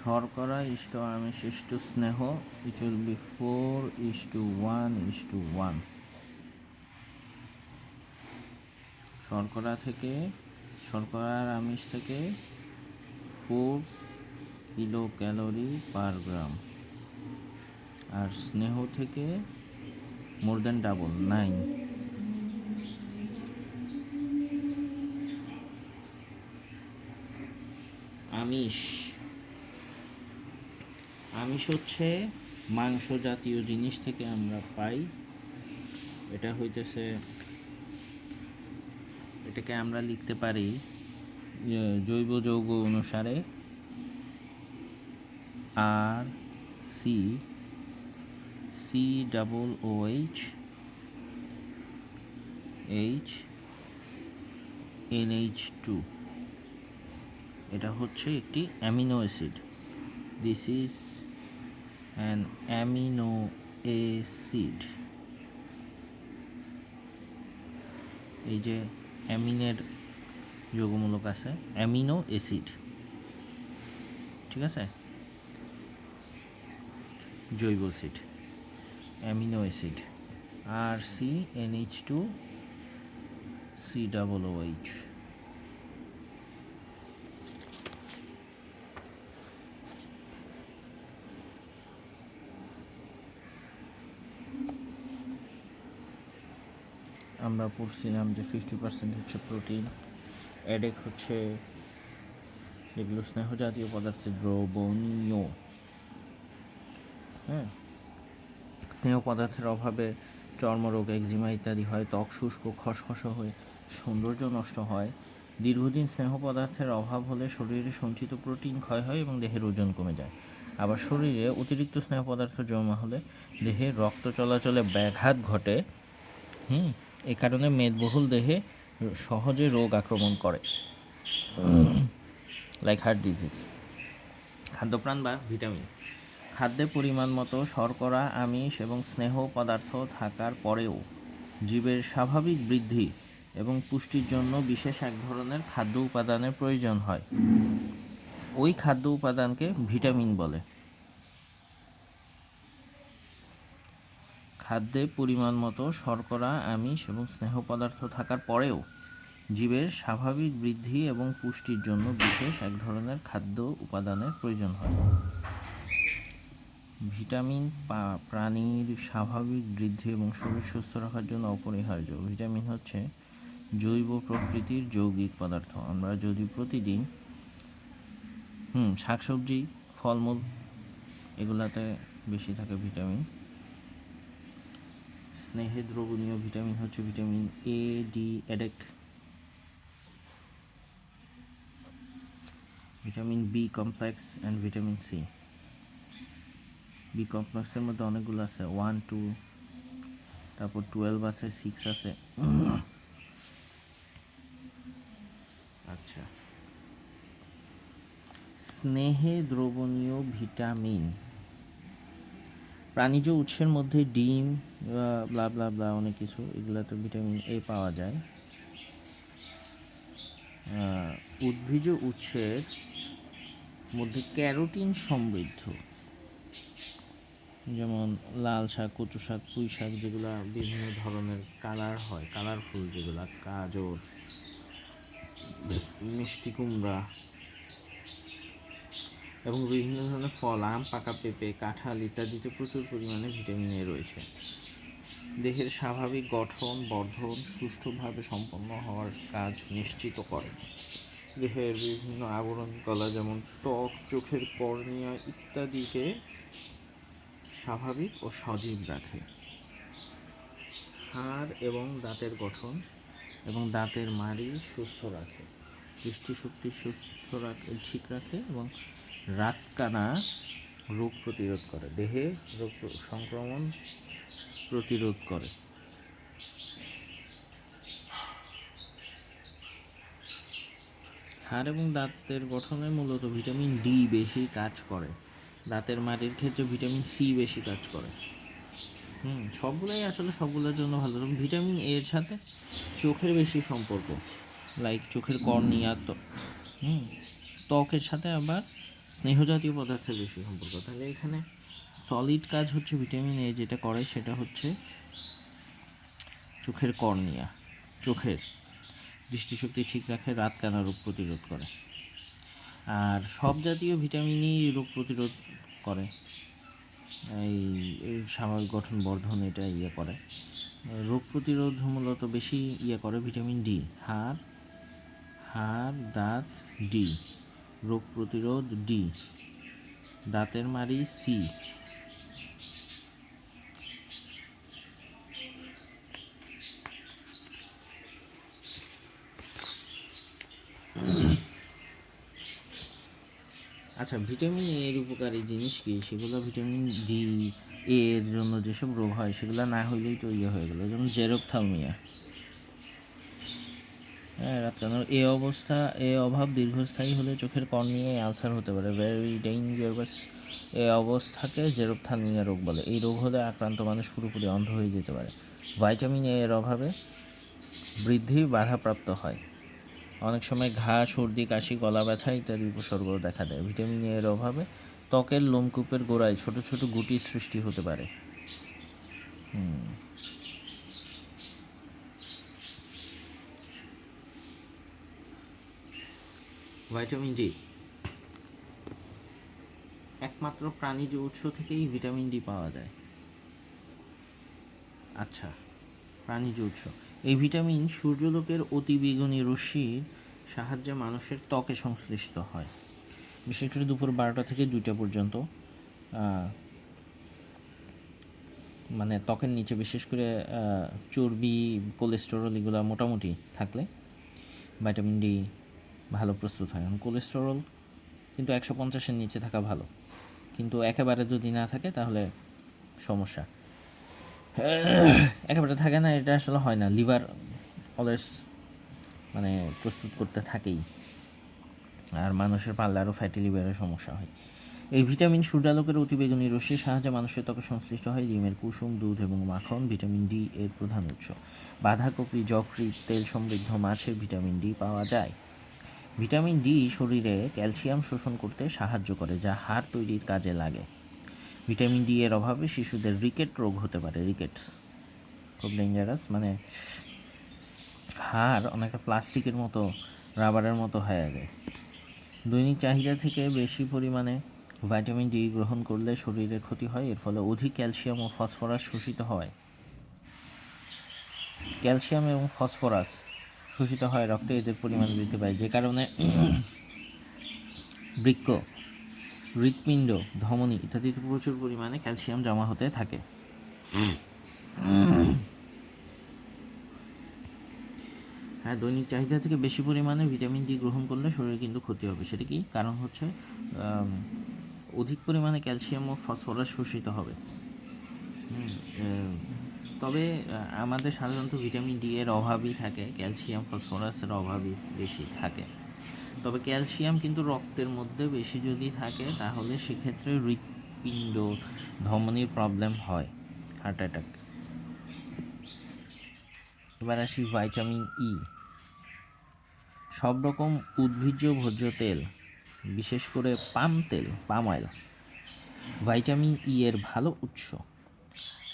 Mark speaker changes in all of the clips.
Speaker 1: শর্করা ইষ্ট আমিষ ইষ্ট স্নেহ, ইট উইল বি 4:1:1। শর্করার আমিষ থেকে 4 কিলো ক্যালোরি পার গ্রাম, আর স্নেহ থেকে মোর দেন ডাবল 9। আমিষ হচ্ছে মাংস জাতীয় জিনিস থেকে আমরা পাই। এটাকে আমরা লিখতে পারি জৈব যৌগ অনুসারে RCCOOHNH2। এটা হচ্ছে একটি amino acid. This is an amino acid. এই যে অ্যামিনের যৌগমূলক আছে, অ্যামিনো অ্যাসিড, ঠিক আছে, জৈব অ্যাসিড, অ্যামিনো অ্যাসিড RCNH2COOH। আমরা পড়ছিলাম যে 50% হচ্ছে প্রোটিন, এডেক হচ্ছে যেগুলো স্নেহ জাতীয় পদার্থে দ্রবণীয়। হ্যাঁ, স্নেহ পদার্থের অভাবে চর্মরোগ, একজিমা ইত্যাদি হয়, ত্বক শুষ্ক খসখসে হয়ে সৌন্দর্য নষ্ট হয়। দীর্ঘদিন স্নেহ পদার্থের অভাব হলে শরীরে সঞ্চিত প্রোটিন ক্ষয় হয় এবং দেহের ওজন কমে যায়। আবার শরীরে অতিরিক্ত স্নেহ পদার্থ জমা হলে দেহে রক্ত চলাচলে ব্যাঘাত ঘটে। এই কারণে মেদবহুল দেহে সহজে রোগ আক্রমণ করে, লাইক হার্ট ডিজিজ। খাদ্যপ্রাণ বা ভিটামিন। খাদ্যে পরিমাণ মতো শর্করা, আমিষ এবং স্নেহ পদার্থ থাকার পরেও জীবের স্বাভাবিক বৃদ্ধি এবং পুষ্টির জন্য বিশেষ এক ধরনের খাদ্য উপাদানের প্রয়োজন হয়। ওই খাদ্য উপাদানকে ভিটামিন বলে। খাদ্যে পরিমাণ মতো শর্করা, আমিষ এবং স্নেহ পদার্থ থাকার পরেও জীবের স্বাভাবিক বৃদ্ধি এবং পুষ্টির জন্য বিশেষ এক ধরনের খাদ্য উপাদানের প্রয়োজন হয়। ভিটামিন প্রাণীর স্বাভাবিক বৃদ্ধি এবং শরীর সুস্থ রাখার জন্য অপরিহার্য। ভিটামিন হচ্ছে জৈব প্রকৃতির যৌগিক পদার্থ। আমরা যদি প্রতিদিন শাকসবজি, ফলমূল এগুলাতে বেশি থাকে ভিটামিন। স্নেহে দ্রবণীয় ভিটামিন হচ্ছে ভিটামিন এ, ডি, এডেক, vitamin B complex and vitamin C. B কমপ্লেক্সের মধ্যে অনেকগুলো আছে, 1, 2, তারপর 12 আছে, 6 আছে। আচ্ছা, স্নেহে দ্রবণীয় ভিটামিন প্রাণীজ উৎসের মধ্যে ডিম, ব্লা ব্লা ব্লা অনেক কিছু, এগুলাতে ভিটামিন এ পাওয়া যায়। উদ্ভিজ উৎসের মধ্যে ক্যারোটিন সমৃদ্ধ, যেমন লাল শাক, কচু শাক, পুঁই শাক, যেগুলো বিভিন্ন ধরনের কালার হয়, কালারফুল, যেগুলো গাজর, মিষ্টি কুমড়া এবং বিভিন্ন ধরনের ফল, আম, পাকা পেঁপে, কাঁঠাল ইত্যাদিতে প্রচুর পরিমাণে ভিটামিন এ রয়েছে। দেহের স্বাভাবিক গঠন, বর্ধন সুষ্ঠুভাবে সম্পন্ন হওয়ার কাজ নিশ্চিত করে। দেহের বিভিন্ন আবরণ কলা, যেমন ত্বক, চোখের কর্নিয়া ইত্যাদিকে স্বাভাবিক ও সজীব রাখে। হাড় এবং দাঁতের গঠন এবং দাঁতের মাড়ি সুস্থ রাখে। দৃষ্টিশক্তি ঠিক রাখে এবং রাতকানা রোগ প্রতিরোধ করে। দেহে রোগ সংক্রমণ প্রতিরোধ করে। হাড় এবং দাঁতের গঠনে মূলত ভিটামিন ডি বেশি কাজ করে। দাঁতের মাড়ির ক্ষেত্রে ভিটামিন সি বেশি কাজ করে। সবগুলোই আসলে সবগুলোর জন্য ভালো। ভিটামিন এর সাথে চোখের বেশি সম্পর্ক, লাইক চোখের কর্নিয়া, ত্বকের সাথে আবার স্নেহজাতীয় পদার্থের বেশি সম্পর্ক। তাহলে এখানে সলিড কাজ হচ্ছে ভিটামিন এ যেটা করে সেটা হচ্ছে চোখের কর্নিয়া, চোখের দৃষ্টিশক্তি ঠিক রাখে, রাতকানা রোগ প্রতিরোধ করে। আর সব জাতীয় ভিটামিনই রোগ প্রতিরোধ করে, এই স্বাভাবিক গঠন বর্ধন এটা করে। রোগ প্রতিরোধ মূলত বেশি করে ভিটামিন ডি, হাড়, দাঁত ডি, রোগ প্রতিরোধ ডি, দাঁতের মাড়ি সি। আচ্ছা, ভিটামিন এর উপকারী জিনিস কি? সেগুলো ভিটামিন ডি এর জন্য যেসব রোগ হয় সেগুলো না হইলেই তো হয়ে গেলো, যেমন জেরপ্থ্যালমিয়া। হ্যাঁ, রাতকানা এ অভাব দীর্ঘস্থায়ী হলে চোখের কর্নিয়ায় আলসার হতে পারে, ভেরি ডেঞ্জারাস। এই অবস্থাকে জেরপ্থ্যালমিয়া রোগ বলে। এই রোগ হলে আক্রান্ত মানুষ পুরোপুরি অন্ধ হয়ে যেতে পারে। ভাইটামিন এর অভাবে বৃদ্ধি বাধাপ্রাপ্ত হয়। অনেক সময় ঘা, সর্দি, কাশি, গলা ব্যথা ইত্যাদি উপসর্গ দেখা দেয়। ভিটামিন এর অভাবে ত্বকের লোমকূপের গোড়ায় ছোট ছোট গুটির সৃষ্টি হতে পারে। ভিটামিন ডি একমাত্র প্রাণীজ উৎস থেকেই ভিটামিন ডি পাওয়া যায়। আচ্ছা, প্রাণীজ উৎস। এই ভিটামিন সূর্যালোকের অতিবেগুনি রশ্মির সাহায্যে মানুষের ত্বকে সংশ্লিষ্ট হয়, বিশেষ করে দুপুর 12টা থেকে 2টা পর্যন্ত। মানে ত্বকের নিচে বিশেষ করে চর্বি, কোলেস্টেরল এগুলো মোটামুটি থাকলে ভিটামিন ডি ভালো প্রস্তুত হয়। এখন কোলেস্টেরল কিন্তু 150-এর নিচে থাকা ভালো, কিন্তু একেবারে যদি না থাকে তাহলে সমস্যা। একেবারে থাকে না এটা আসলে হয় না, লিভার অলওয়েজ মানে প্রস্তুত করতে থাকেই, আর মানুষের পারলে আরও ফ্যাটি লিভারের সমস্যা হয়। এই ভিটামিন সূর্যালোকের অতিবেগুনি রশ্মির সাহায্যে মানুষের ত্বকে সংশ্লিষ্ট হয়। ডিমের কুসুম, দুধ এবং মাখন ভিটামিন ডি এর প্রধান উৎস। বাঁধাকপি, যকৃৎ, তেল সমৃদ্ধ মাছে ভিটামিন ডি পাওয়া যায়। ভিটামিন ডি শরীরে ক্যালসিয়াম শোষণ করতে সাহায্য করে, যা হাড় তৈরির কাজে লাগে। ভিটামিন ডি এর অভাবে শিশুদের রিকেট রোগ হতে পারে। রিকেটস খুব ডেঞ্জারাস, মানে হাড় অনেকটা প্লাস্টিকের মতো, রাবারের মতো হয়ে যায়। দৈনিক চাহিদা থেকে বেশি পরিমাণে ভিটামিন ডি গ্রহণ করলে শরীরের ক্ষতি হয়। এর ফলে অধিক ক্যালসিয়াম ও ফসফরাস শোষিত হয়। ক্যালসিয়াম এবং ফসফরাস শোষিত হয় রক্তে, এদের পরিমাণ বৃদ্ধি পায়, যে কারণে বৃক্ক, হৃৎপিণ্ড, ধমনী ইত্যাদিতে প্রচুর পরিমাণে ক্যালসিয়াম জমা হতে থাকে। হ্যাঁ, দৈনিক চাহিদা থেকে বেশি পরিমাণে ভিটামিন ডি গ্রহণ করলে শরীরে কিন্তু ক্ষতি হবে। সেটা কি কারণ? হচ্ছে অধিক পরিমাণে ক্যালসিয়াম ও ফসফরাস শোষিত হবে। তবে আমাদের সাধারণত ভিটামিন ডি এর অভাবই থাকে, ক্যালসিয়াম ফসফরাসের অভাবই বেশি থাকে। তবে ক্যালসিয়াম কিন্তু রক্তের মধ্যে বেশি যদি থাকে তাহলে সেক্ষেত্রে হৃৎপিণ্ড, ধমনির প্রবলেম হয়, হার্ট অ্যাটাক। এবার আসি ভিটামিন ই। সব রকম উদ্ভিজ্জ ভোজ্য তেল, বিশেষ করে পাম অয়েল ভিটামিন ই এর ভালো উৎস।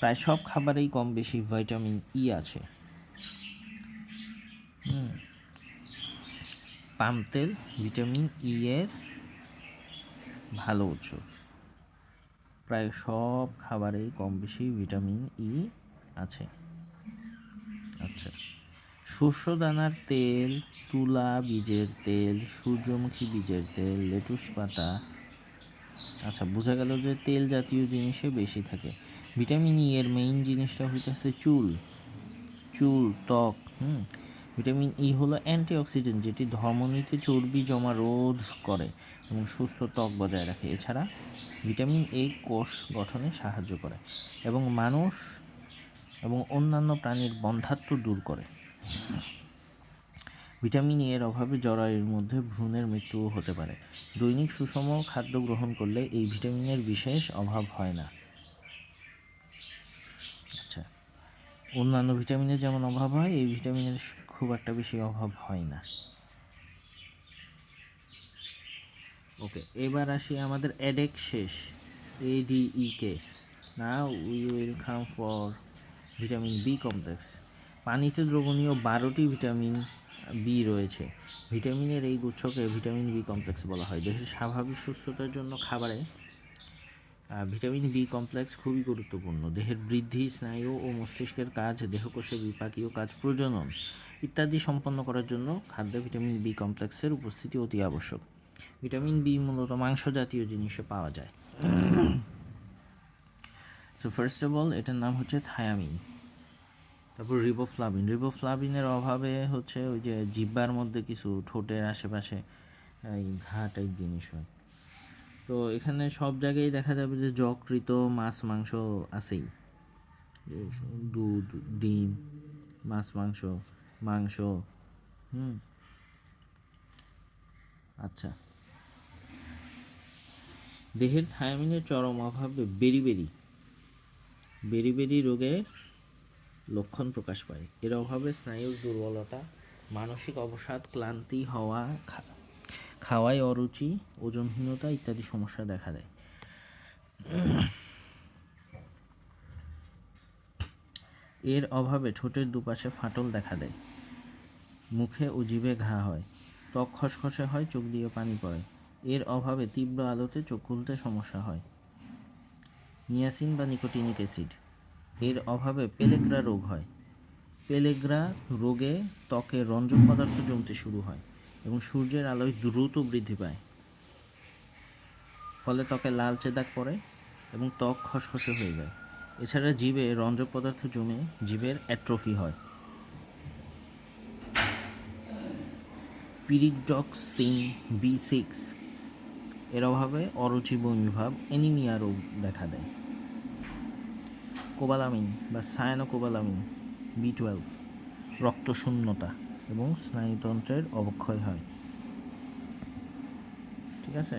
Speaker 1: প্রায় সব খাবারেই কম বেশি ভিটামিন ই আছে। পাম তেল ভিটামিন ই এর ভালো উৎস। প্রায় সব খাবারেই কম বেশি ভিটামিন ই আছে। আচ্ছা, শস্য দানার তেল, তুলা বীজের তেল, সূর্যমুখী বীজের তেল, লেটুস পাতা। আচ্ছা, বোঝা গেল যে তেল জাতীয় জিনিসে বেশি থাকে। ভিটামিন ই এর মেইন জিনিসটা হইতেছে চুল, ত্বক। ভিটামিন ই হলো অ্যান্টিঅক্সিডেন্ট, যেটি ধমনীতে চর্বি জমা রোধ করে এবং সুস্থ ত্বক বজায় রাখে। এছাড়া ভিটামিন এ কোষ গঠনে সাহায্য করে এবং মানুষ এবং অন্যান্য প্রাণীর বন্ধ্যাত্ব দূর করে। ভিটামিন এর অভাবে জরায়ুর মধ্যে ভ্রূণের মৃত্যুও হতে পারে। দৈনিক সুষম খাদ্য গ্রহণ করলে এই ভিটামিনের বিশেষ অভাব হয় না। আচ্ছা, অন্যান্য ভিটামিনের যেমন অভাব হয়, এই ভিটামিনের খুব একটা বেশি অভাব হয় না। ওকে, এবার আসি আমাদের এডেক শেষ, ADEK। Now we will come for vitamin B complex. পানিতে দ্রবণীয় 12টি ভিটামিন বি রয়েছে। ভিটামিনের এই গুচ্ছকে ভিটামিন বি কমপ্লেক্স বলা হয়। দেহের স্বাভাবিক সুস্থতার জন্য খাবারে ভিটামিন বি কমপ্লেক্স খুবই গুরুত্বপূর্ণ। দেহের বৃদ্ধি, স্নায়ু ও মস্তিষ্কের কাজ, দেহকোষের বিপাকীয় কাজ, প্রজনন ইত্যাদি সম্পন্ন করার জন্য খাদ্যে ভিটামিন বি কমপ্লেক্সের উপস্থিতি অতি আবশ্যক। ভিটামিন বি মূলত মাংস জাতীয় জিনিসে পাওয়া যায়। সো ফার্স্ট অফ অল এটার নাম হচ্ছে থায়ামিন। তারপর রিবোফ্লাভিন। রিবোফ্লাভিনের অভাবে হচ্ছে ওই যে জিহ্বার মধ্যে কিছু ঠোঁটের আশেপাশে এই ঘা টাইপ জিনিস হয়। তো এখানে সব জায়গায় দেখা যাবে যে যকৃত, মাছ মাংস আছেই, দুধ, ডিম, মাছ মাংস, মাংস। আচ্ছা, দেহের থায়ামিনের চরম অভাবে বেরি রোগের লক্ষণ প্রকাশ পায়। এর অভাবে স্নায়ুর দুর্বলতা, মানসিক অবসাদ, ক্লান্তি হওয়া, খাওয়ায় অরুচি, ওজনহীনতা ইত্যাদি সমস্যা দেখা দেয়। এর অভাবে ঠোঁটের দুপাশে ফাটল দেখা দেয়, মুখে ও জিভে ঘা হয়, ত্বক খসখসে হয়, চোখ দিয়ে পানি পড়ে। এর অভাবে তীব্র আলোতে চোখ খুলতে সমস্যা হয়। নিয়াসিন বা নিকোটিনিক অ্যাসিড। এর অভাবে পেলেগ্রা রোগ হয়। পেলেগ্রা রোগে ত্বকে রঞ্জক পদার্থ জমতে শুরু হয় এবং সূর্যের আলোয় দ্রুত বৃদ্ধি পায়, ফলে ত্বকে লালচে দাগ পড়ে এবং ত্বক খসখসে হয়ে যায়। এছাড়া জিভে রঞ্জক পদার্থ জমে জিভের অ্যাট্রফি হয়। পিরিডক্সিন B6 এর অভাবে অরুচি, বমিভাব, অ্যানিমিয়া রোগ দেখা দেয়। কোবালামিন বা সায়ানোকোবালামিন B12 রক্তশূন্যতা এবং স্নায়ুতন্ত্রের অবক্ষয় হয়। ঠিক আছে।